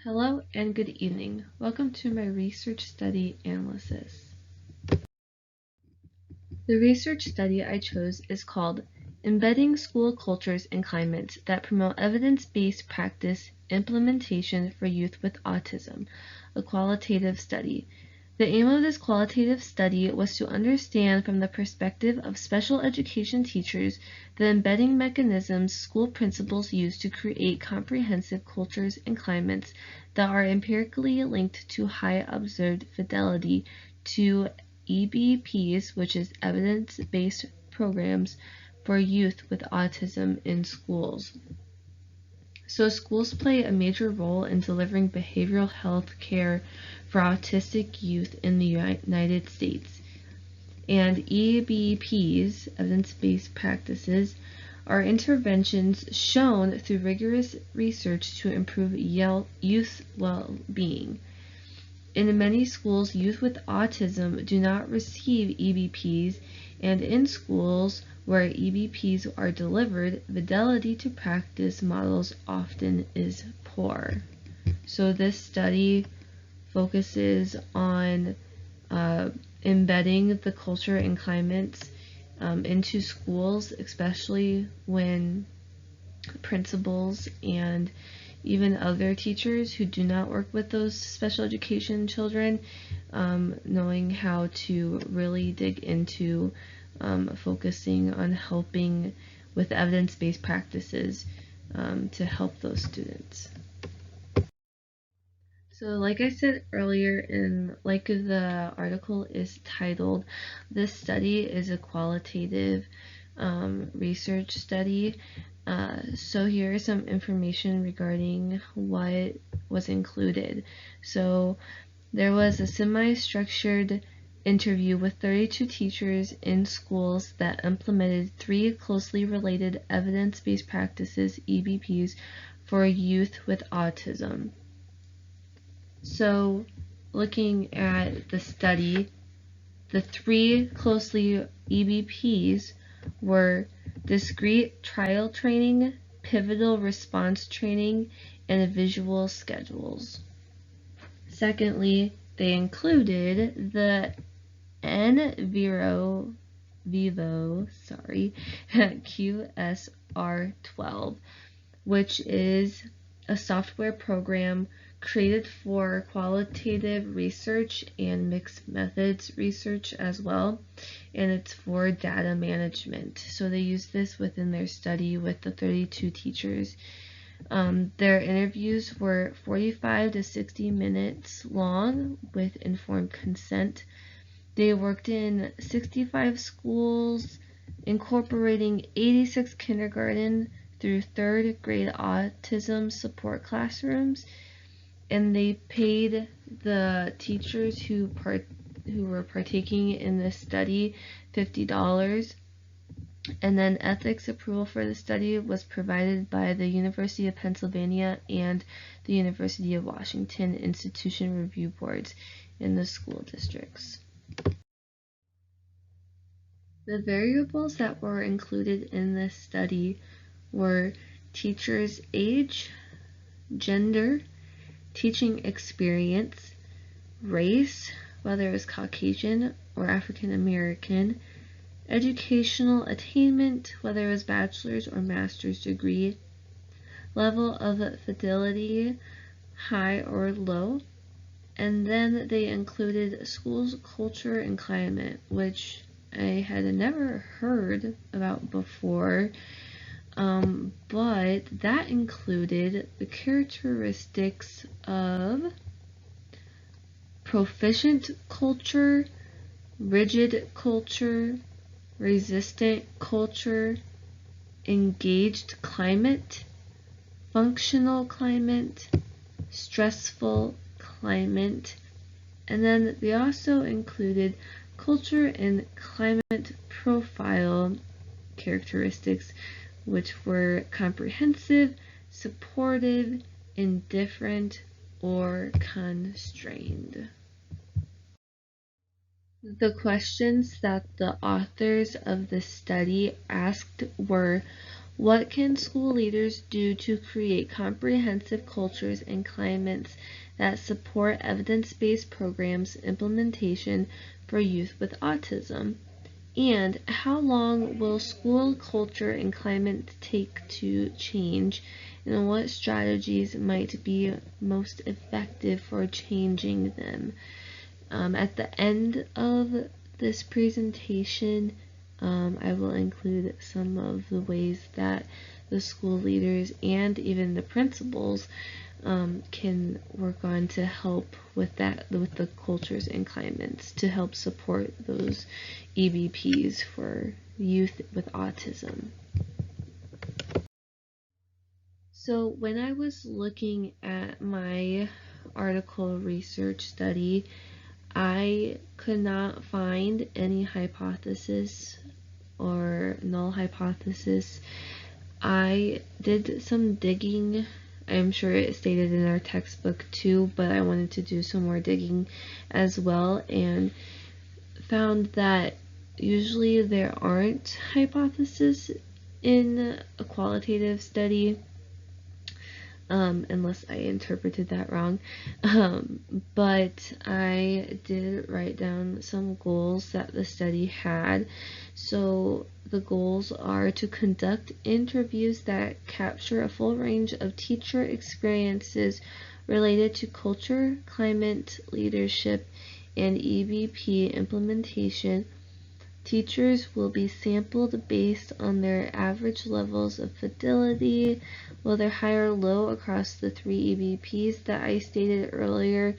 Hello and good evening. Welcome to my research study analysis. The research study I chose is called Embedding School Cultures and Climates that Promote Evidence-Based Practice Implementation for Youth with Autism, a qualitative study. The aim of this qualitative study was to understand from the perspective of special education teachers the embedding mechanisms school principals use to create comprehensive cultures and climates that are empirically linked to high observed fidelity to EBPs, which is evidence-based programs for youth with autism in schools. So schools play a major role in delivering behavioral health care for autistic youth in the United States. And EBPs, evidence-based practices, are interventions shown through rigorous research to improve youth well-being. In many schools, youth with autism do not receive EBPs, and in schools where EBPs are delivered, fidelity to practice models often is poor. So this study focuses on embedding the culture and climates into schools, especially when principals and even other teachers who do not work with those special education children, knowing how to really dig into focusing on helping with evidence-based practices to help those students. So like I said earlier, and like the article is titled, this study is a qualitative research study. So here is some information regarding what was included. So there was a semi-structured interview with 32 teachers in schools that implemented 3 closely related evidence-based practices, EBPs, for youth with autism. So looking at the study, the 3 closely EBPs were discrete trial training, pivotal response training, and visual schedules. Secondly, they included the NVivo QSR12, which is a software program created for qualitative research and mixed methods research as well, and it's for data management. So they use this within their study with the 32 teachers. Their interviews were 45 to 60 minutes long with informed consent. They worked in 65 schools, incorporating 86 kindergarten through 3rd grade autism support classrooms, and they paid the teachers who were partaking in this study $50. And then ethics approval for the study was provided by the University of Pennsylvania and the University of Washington institution review boards in the school districts. The variables that were included in this study were teachers' age, gender, teaching experience, race, whether it was Caucasian or African American, educational attainment, whether it was bachelor's or master's degree, level of fidelity, high or low, and then they included schools, culture, and climate, which I had never heard about before, but that included the characteristics of proficient culture, rigid culture, resistant culture, engaged climate, functional climate, stressful climate, and then they also included culture and climate profile characteristics, which were comprehensive, supportive, indifferent, or constrained. The questions that the authors of the study asked were, What can school leaders do to create comprehensive cultures and climates that support evidence-based programs implementation for youth with autism? And how long will school culture and climate take to change? And what strategies might be most effective for changing them? At the end of this presentation, I will include some of the ways that the school leaders and even the principals can work on to help with the cultures and climates to help support those EBPs for youth with autism. So when I was looking at my article research study, I could not find any hypothesis or null hypothesis. I did some digging. I'm sure it stated in our textbook too, but I wanted to do some more digging as well and found that usually there aren't hypotheses in a qualitative study. Unless I interpreted that wrong. But I did write down some goals that the study had. So the goals are to conduct interviews that capture a full range of teacher experiences related to culture, climate, leadership, and EBP implementation. Teachers will be sampled based on their average levels of fidelity, whether high or low across the 3 EBPs that I stated earlier,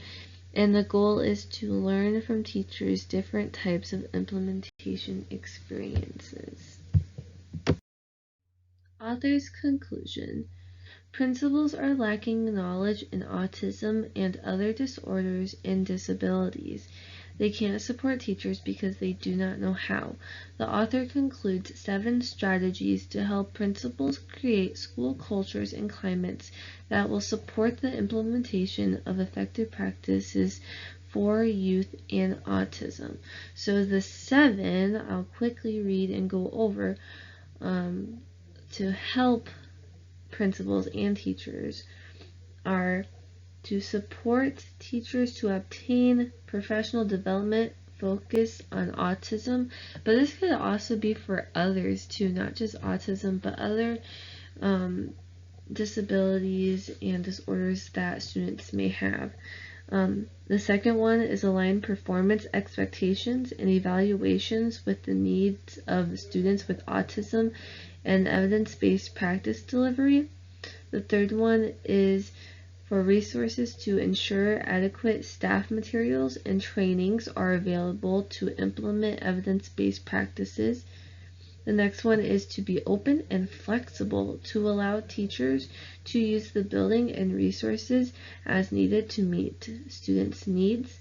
and the goal is to learn from teachers different types of implementation experiences. Author's conclusion. Principals are lacking knowledge in autism and other disorders and disabilities. They can't support teachers because they do not know how. The author concludes 7 strategies to help principals create school cultures and climates that will support the implementation of effective practices for youth and autism. So the 7, I'll quickly read and go over to help principals and teachers are to support teachers to obtain professional development focus on autism, but this could also be for others too, not just autism, but other disabilities and disorders that students may have. The second one is align performance expectations and evaluations with the needs of students with autism and evidence-based practice delivery. The third one is for resources to ensure adequate staff materials and trainings are available to implement evidence-based practices. The next one is to be open and flexible to allow teachers to use the building and resources as needed to meet students' needs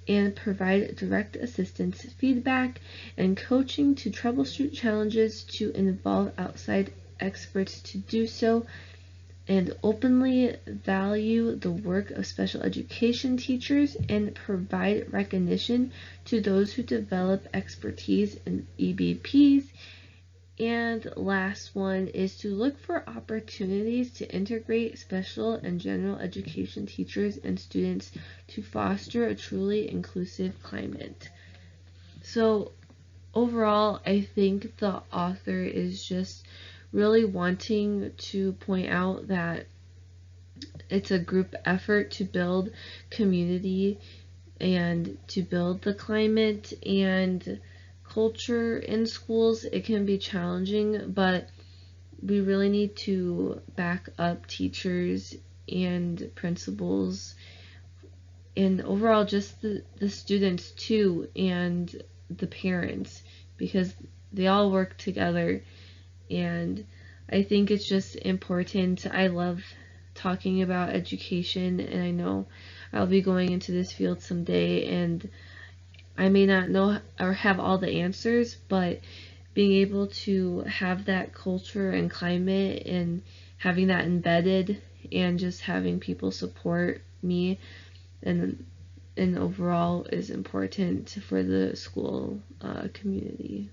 and provide direct assistance, feedback, and coaching to troubleshoot challenges to involve outside experts to do so, and openly value the work of special education teachers and provide recognition to those who develop expertise in EBPs. And last one is to look for opportunities to integrate special and general education teachers and students to foster a truly inclusive climate. So overall, I think the author is just really wanting to point out that it's a group effort to build community and to build the climate and culture in schools. It can be challenging, but we really need to back up teachers and principals and overall just the students too and the parents, because they all work together. And I think it's just important. I love talking about education, and I know I'll be going into this field someday, and I may not know or have all the answers, but being able to have that culture and climate and having that embedded and just having people support me and overall is important for the school community.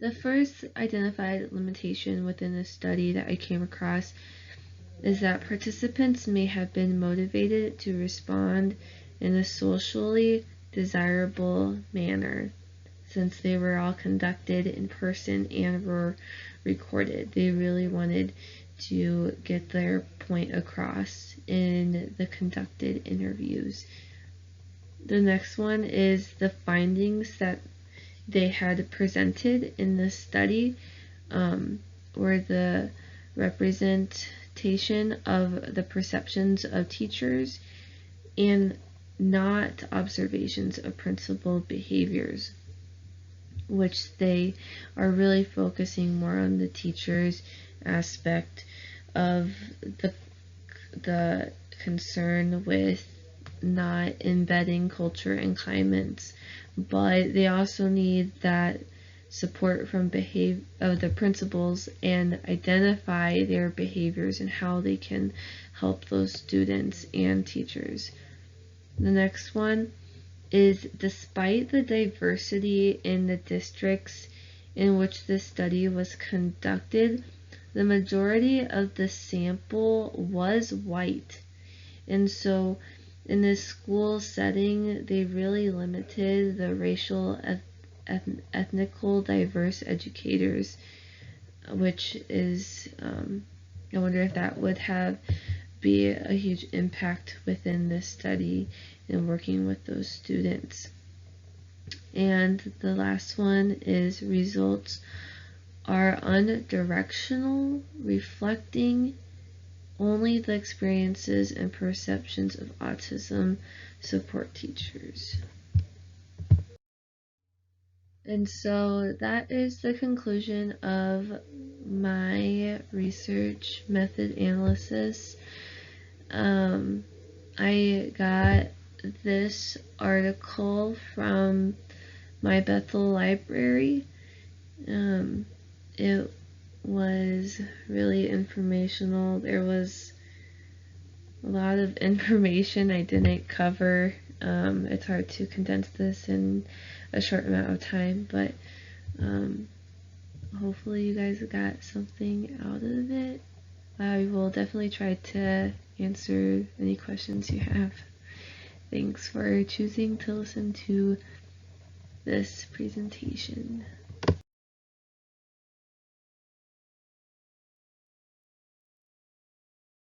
The first identified limitation within the study that I came across is that participants may have been motivated to respond in a socially desirable manner, since they were all conducted in person and were recorded. They really wanted to get their point across in the conducted interviews. The next one is the findings that they had presented in this study were the representation of the perceptions of teachers and not observations of principal behaviors, which they are really focusing more on the teacher's aspect of the concern with not embedding culture and climates, but they also need that support from the principals and identify their behaviors and how they can help those students and teachers. The next one is, despite the diversity in the districts in which this study was conducted, the majority of the sample was white. And so in this school setting, they really limited the racial, ethnical diverse educators, which is, I wonder if that would be a huge impact within this study in working with those students. And the last one is, results are unidirectional, reflecting only the experiences and perceptions of autism support teachers. And so that is the conclusion of my research method analysis. I got this article from my Bethel library. It was really informational. There was a lot of information I didn't cover. It's hard to condense this in a short amount of time, but hopefully you guys got something out of it. I will definitely try to answer any questions you have. Thanks for choosing to listen to this presentation.